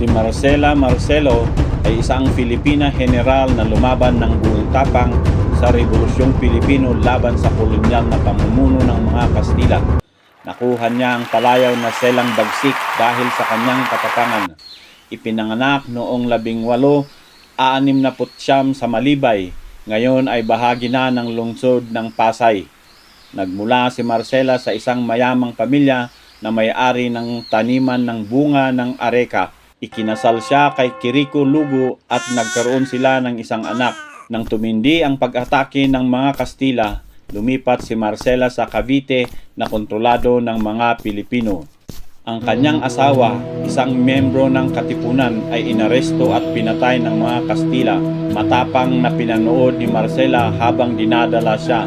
Si Marcela Marcelo ay isang Filipina general na lumaban ng buong tapang sa Rebolusyong Pilipino laban sa kolonyal na pamumuno ng mga Kastila. Nakuha niya ang palayaw na Selang Bagsik dahil sa kanyang katapangan. Ipinanganak noong 1869 sa Malibay, ngayon ay bahagi na ng lungsod ng Pasay. Nagmula si Marcela sa isang mayamang pamilya na may-ari ng taniman ng bunga ng areka. Ikinasal siya kay Quirico Lugo at nagkaroon sila ng isang anak. Nang tumindi ang pag-atake ng mga Kastila, lumipat si Marcela sa Cavite na kontrolado ng mga Pilipino. Ang kanyang asawa, isang miyembro ng Katipunan, ay inaresto at pinatay ng mga Kastila. Matapang na pinanood ni Marcela habang dinadala siya.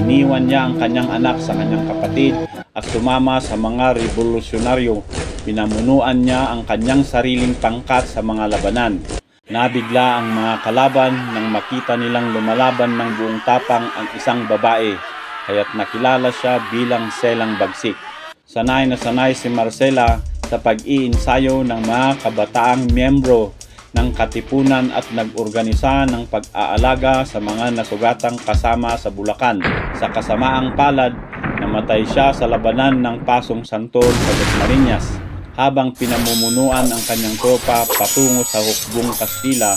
Iniwan niya ang kanyang anak sa kanyang kapatid at sumama sa mga revolusyonaryo. Pinamunuan niya ang kanyang sariling pangkat sa mga labanan. Nabigla ang mga kalaban nang makita nilang lumalaban ng buong tapang ang isang babae, kaya't nakilala siya bilang Selang Bagsik. Sanay na sanay si Marcela sa pag-iinsayo ng mga kabataang miyembro ng Katipunan at nag-organisa ng pag-aalaga sa mga nasugatang kasama sa Bulacan. Sa kasamaang palad, namatay siya sa labanan ng Pasong Santol sa Dasmariñas. Habang pinamumunuan ang kanyang tropa patungo sa hukbong Kastila,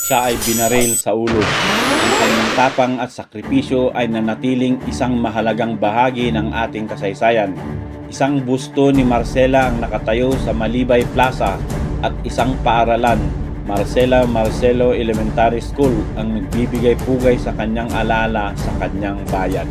siya ay binaril sa ulo. Ang kanyang tapang at sakripisyo ay nanatiling isang mahalagang bahagi ng ating kasaysayan. Isang busto ni Marcela ang nakatayo sa Malibay Plaza at isang paaralan, Marcela Marcelo Elementary School, ang nagbibigay pugay sa kanyang alaala sa kanyang bayan.